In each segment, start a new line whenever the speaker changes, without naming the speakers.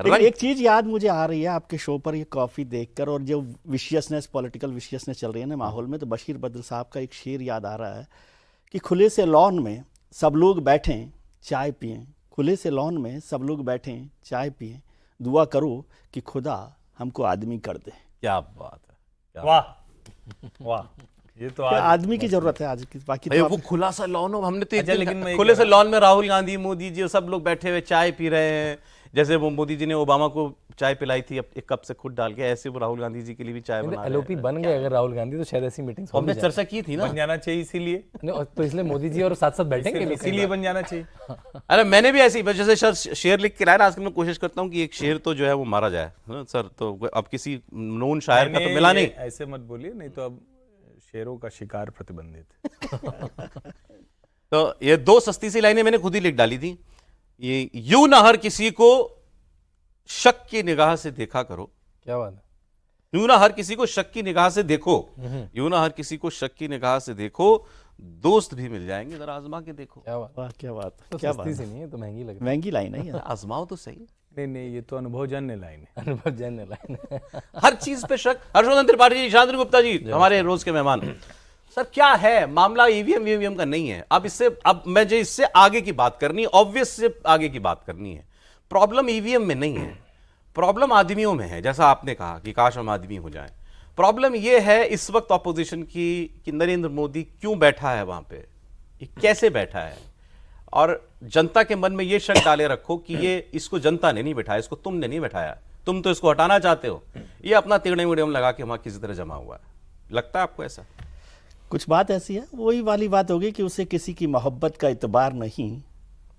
रंग।
एक चीज याद मुझे आ रही है आपके शो पर ये कॉफी देखकर, और जो विशियसनेस, पॉलिटिकल विशियसनेस चल रही है ना माहौल में, तो बशीर बद्र साहब का एक शेर याद आ रहा है कि खुले से लॉन में सब लोग बैठें चाय पिएं, खुले से लॉन में सब लोग बैठें चाय पिएं, दुआ करो कि खुदा हमको आदमी कर दे।
क्या बात है, क्या
वाह वाह, ये तो आज
आदमी की जरूरत है आज की, बाकी
भाई
तो
वो
आप-
खुला सा लॉन हो, हमने तो एक
अच्छा,
दिन
लेकिन मैं
खुले
कह
से लॉन में राहुल गांधी, मोदी जी और सब लोग बैठे हुए चाय पी रहे हैं। जैसे वो मोदी जी ने ओबामा को चाय पिलाई थी एक कप से खुद डाल के, ऐसे वो राहुल गांधी जी के लिए भी चाय बना रहे
एलओपी
हैं।
बन गए अगर राहुल गांधी, तो शायद ऐसी मीटिंग्स हो
हमने
भी
चर्चा की थी ना।
बन जाना चाहिए इसीलिए,
तो इसलिए मोदी जी और साथ साथ बैठेंगे भी कई
इसीलिए
बार।
बन जाना चाहिए।
अरे मैंने भी ऐसी जैसे सर शेर लिख के लाया ना, आजकल मैं कोशिश करता हूँ कि एक शेर तो जो है वो मारा जाए, है ना सर। तो अब किसी नोन शायर का तो
मैंने
मिला नहीं।
ये ऐसे मत बोलिए, नहीं तो अब शेरों का शिकार प्रतिबंधित।
तो ये दो सस्ती सी लाइनें मैंने खुद ही लिख डाली थी। ये यूं ना हर किसी को शक की निगाह से देखा करो,
क्या बात है।
यूं ना हर किसी को शक की निगाह से देखो, यूं ना हर किसी को शक की निगाह से देखो, दोस्त भी मिल जाएंगे, जरा आजमा के देखो।
क्या बात,
वाह क्या बात,
तो
क्या
सस्ती
बात,
सी नहीं है, तो महंगी लग रही
महंगी लाइन है ये।
आजमाओ तो सही।
नहीं नहीं, ये तो अनुभवजन्य लाइन है।
है। अनुभव जैन ने लाइन
हर चीज पे शक। हर्षवर्धन त्रिपाठी जी, शांति गुप्ता जी, हमारे रोज के मेहमान। सर क्या है मामला, ईवीएम वीवीएम का नहीं है। अब मुझे इससे आगे की बात करनी है, ऑब्वियस से आगे की बात करनी है। प्रॉब्लम ईवीएम में नहीं है, प्रॉब्लम आदमियों में है। जैसा आपने कहा कि काश हम आदमी हो जाएं। प्रॉब्लम यह है इस वक्त ऑपोजिशन की कि नरेंद्र मोदी क्यों बैठा है वहां पे, ये कैसे बैठा है, और जनता के मन में यह शक डाले रखो कि ये इसको जनता ने नहीं बैठाया, इसको तुमने नहीं बैठाया, तुम तो इसको हटाना चाहते हो, ये अपना तिगड़े मिडियम लगा के वहां किसी तरह जमा हुआ है। लगता है आपको ऐसा?
कुछ बात ऐसी है, वही वाली बात होगी कि उसे किसी की मोहब्बत का इतबार नहीं,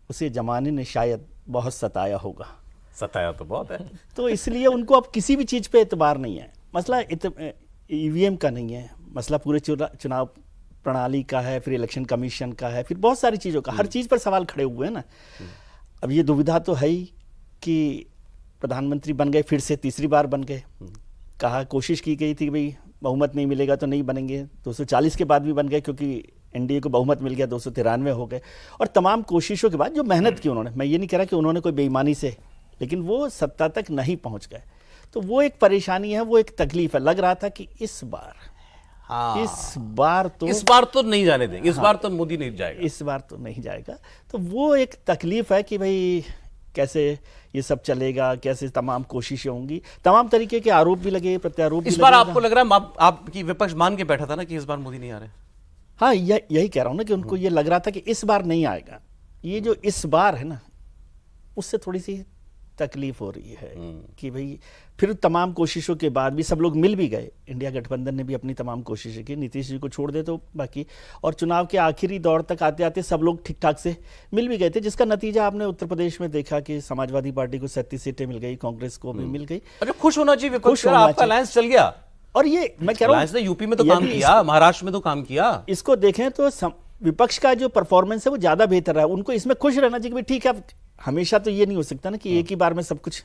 उसे जमाने ने शायद बहुत सताया होगा।
सताया तो बहुत है।
तो इसलिए उनको अब किसी भी चीज़ पे एतबार नहीं है। मसला ईवीएम का नहीं है, मसला पूरे चुनाव प्रणाली का है, फिर इलेक्शन कमीशन का है, फिर बहुत सारी चीज़ों का, हर चीज़ पर सवाल खड़े हुए हैं ना। अब ये दुविधा तो है ही कि प्रधानमंत्री बन गए, फिर से तीसरी बार बन गए। कहा, कोशिश की गई थी कि भाई बहुमत नहीं मिलेगा तो नहीं बनेंगे, 240 के बाद भी बन गए क्योंकि एनडीए को बहुमत मिल गया, 293 हो गए। और तमाम कोशिशों के बाद जो मेहनत की उन्होंने, मैं ये नहीं कह रहा कि उन्होंने कोई बेईमानी से, लेकिन वो सत्ता तक नहीं पहुंच गए। तो वो एक परेशानी है, वो एक तकलीफ है। लग रहा था कि इस बार तो
नहीं जाने देंगे, इस बार तो मोदी नहीं जाएगा,
इस बार तो नहीं जाएगा। तो वो एक तकलीफ है कि भाई कैसे ये सब चलेगा, कैसे तमाम कोशिशें होंगी, तमाम तरीके के आरोप भी लगे, प्रत्यारोप भी
इस बार
लगे।
आपको लग रहा है आपकी विपक्ष मान के बैठा था ना कि इस बार मोदी नहीं आ रहे?
हाँ, यही कह रहा हूं ना कि उनको ये लग रहा था कि इस बार नहीं आएगा। ये जो इस बार है ना, उससे थोड़ी सी तकलीफ हो रही है कि भाई फिर तमाम कोशिशों के बाद भी सब लोग मिल भी गए, इंडिया गठबंधन ने भी अपनी तमाम कोशिशें की, नीतीश जी को छोड़ दे तो बाकी, और चुनाव के आखिरी दौर तक आते आते सब लोग ठीक ठाक से मिल भी गए थे, जिसका नतीजा आपने उत्तर प्रदेश में देखा कि समाजवादी पार्टी को 37 सीटें मिल गई, कांग्रेस को भी मिल गई।
अरे खुश होना चाहिए विपक्ष,
खुश होना
आपका
चाहिए।
अलायंस चल गया।
और ये मैं कह रहा
अलायंस ने
हूँ
यूपी में तो काम
यदि
किया, महाराष्ट्र में तो काम किया।
इसको देखें तो विपक्ष का जो परफॉर्मेंस है वो ज्यादा बेहतर रहा है। उनको इसमें खुश रहना चाहिए कि भाई ठीक है, अब हमेशा तो ये नहीं हो सकता ना कि एक ही बार में सब कुछ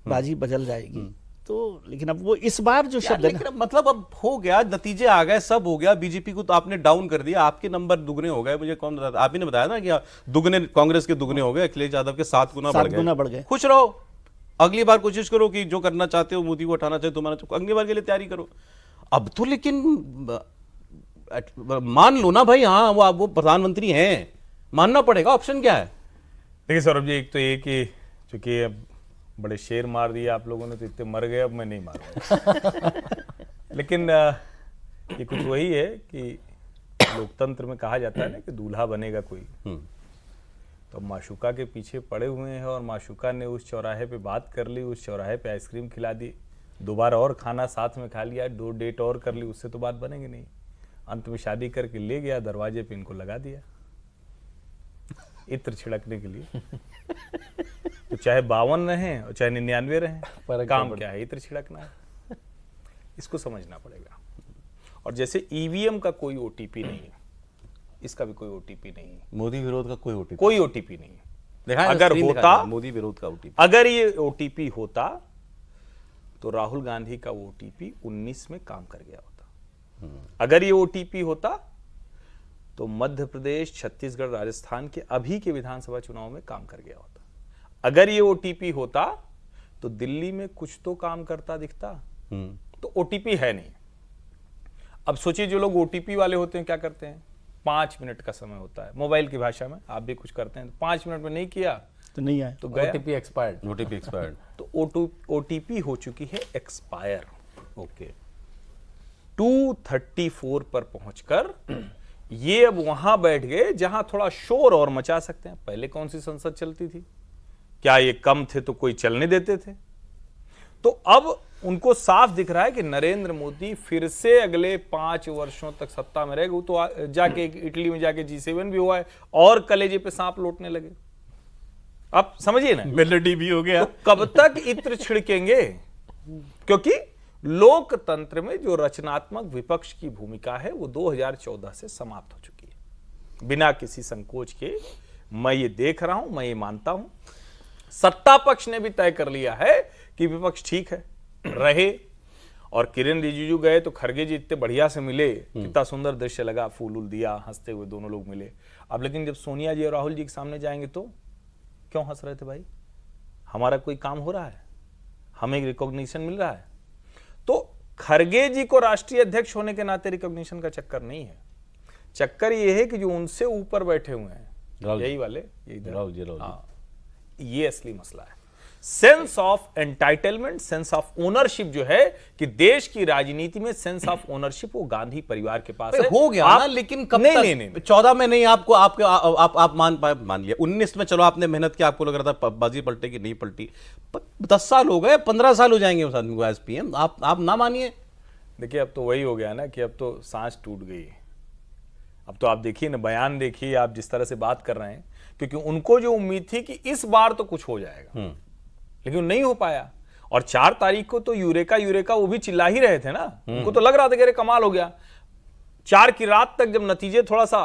बाजी बदल जाएगी। तो लेकिन अब वो इस बार जो शब्द है ना,
लेकिन मतलब अब हो गया, नतीजे आ गए, सब हो गया। बीजेपी को तो आपने डाउन कर दिया, आपके नंबर दुगने हो गए। मुझे कौन बताया, आप ही ने बताया ना कि दुगने, कांग्रेस के दुगने हो गए, अखिलेश यादव के 7 गुना बढ़ गए। खुश रहो, अगली बार कोशिश करो कि जो करना चाहते हो, मोदी को हटाना चाहते हो, तुम्हारा अगली बार के लिए तैयारी करो। अब तो लेकिन मान लो ना भाई, हाँ वो प्रधानमंत्री हैं, मानना पड़ेगा, ऑप्शन क्या है?
देखिए सौरभ जी, एक तो ये कि चूंकि अब बड़े शेर मार दिए आप लोगों ने, तो इतने मर गए, अब मैं नहीं मारूंगा। लेकिन ये कुछ वही है कि लोकतंत्र में कहा जाता है ना कि दूल्हा बनेगा कोई, तो माशूका के पीछे पड़े हुए हैं, और माशूका ने उस चौराहे पे बात कर ली, उस चौराहे पे आइसक्रीम खिला दी, 2 बार और खाना साथ में खा लिया, 2 डेट और कर ली, उससे तो बात बनेगी नहीं। अंत में शादी करके ले गया, दरवाजे पे इनको लगा दिया इत्र छिड़कने के लिए। तो चाहे 52 रहें और चाहे 99 रहें, काम क्या है, इत्र छिड़कना है। इसको समझना पड़ेगा। और जैसे ईवीएम का कोई ओटीपी नहीं है, इसका भी कोई ओटीपी नहीं है।
मोदी विरोध का कोई
ओटीपी नहीं है।
देखा,
अगर होता,
मोदी विरोध का ओटीपी,
अगर ये ओटीपी होता तो राहुल गांधी का ओटीपी 19 में काम कर गया होता। अगर ये ओटीपी होता तो मध्य प्रदेश, छत्तीसगढ़, राजस्थान के अभी के विधानसभा चुनाव में काम कर गया होता। अगर ये ओटीपी होता तो दिल्ली में कुछ तो काम करता दिखता।
हम्म,
तो ओटीपी है नहीं। अब सोचिए जो लोग ओटीपी वाले होते हैं क्या करते हैं, 5 मिनट का समय होता है मोबाइल की भाषा में, आप भी कुछ करते हैं, 5 मिनट में नहीं किया
तो नहीं आए।
तो गया।
OTP expired.
OTP expired.
तो ओटीपी हो चुकी है एक्सपायर।
ओके।
234 पर पहुंचकर ये अब वहां बैठ गए जहां थोड़ा शोर और मचा सकते हैं। पहले कौन सी संसद चलती थी? क्या ये कम थे तो कोई चलने देते थे? तो अब उनको साफ दिख रहा है कि नरेंद्र मोदी फिर से अगले 5 वर्षों तक सत्ता में रहेगा। वो तो जाके इटली में जाके G7 भी हुआ है और कलेजे पे सांप लौटने लगे। आप समझिए ना,
मेलोडी भी हो गया।
तो कब तक इत्र छिड़केंगे? क्योंकि लोकतंत्र में जो रचनात्मक विपक्ष की भूमिका है वो 2014 से समाप्त हो चुकी है। बिना किसी संकोच के मैं ये देख रहा हूं, मैं ये मानता हूं, सत्ता पक्ष ने भी तय कर लिया है कि विपक्ष ठीक है रहे। और किरेन रिजिजू गए तो खरगे जी इतने बढ़िया से मिले, कितना सुंदर दृश्य लगा, फूल उल दिया, हंसते हुए दोनों लोग मिले। अब लेकिन जब सोनिया जी और राहुल जी के सामने जाएंगे तो क्यों हंस रहे थे भाई? हमारा कोई काम हो रहा है, हमें रिकॉग्निशन मिल रहा है। तो खरगे जी को राष्ट्रीय अध्यक्ष होने के नाते रिकॉग्निशन का चक्कर नहीं है, चक्कर ये है कि जो उनसे ऊपर बैठे हुए हैं यही वाले, ये इधर,
राहुल जी।
हाँ, ये असली मसला है। Sense of entitlement, sense of ownership जो है कि देश की राजनीति में सेंस ऑफ ओनरशिप वो गांधी परिवार के पास है।
हो गया ना, लेकिन कब तक?
नहीं।
14 में नहीं, आपको आप मान लिया। 19 में चलो आपने मेहनत की, आपको लग रहा था बाजी पलटेगी, नहीं पलटी। 10 साल हो गए, 15 साल हो जाएंगे उस आदमी को एज पीएम। आप ना मानिए।
देखिए अब तो वही हो गया ना कि अब तो सांस टूट गई। अब तो आप देखिए ना, बयान देखिए, आप जिस तरह से बात कर रहे हैं, क्योंकि उनको जो उम्मीद थी कि इस बार तो कुछ हो जाएगा, लेकिन नहीं हो पाया। और 4 तारीख को तो यूरेका वो भी चिल्ला ही रहे थे ना, उनको तो लग रहा था कि अरे कमाल हो गया। 4 की रात तक जब नतीजे थोड़ा सा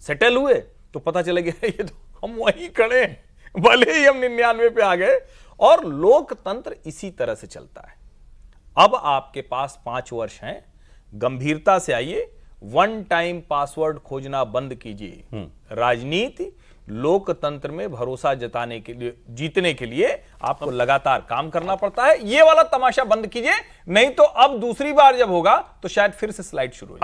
सेटल हुए तो पता चला गया ये तो हम वहीं खड़े हैं, भले ही हम 99 पे आ गए। और लोकतंत्र इसी तरह से चलता है। अब आपके पास 5 वर्ष हैं, गंभीरता से आइए, वन टाइम पासवर्ड खोजना बंद कीजिए। राजनीति लोकतंत्र में भरोसा जताने के लिए, जीतने के लिए आपको लगातार काम करना पड़ता है। ये वाला तमाशा बंद कीजिए, नहीं तो अब दूसरी बार जब होगा तो शायद फिर से स्लाइड शुरू हो जाए।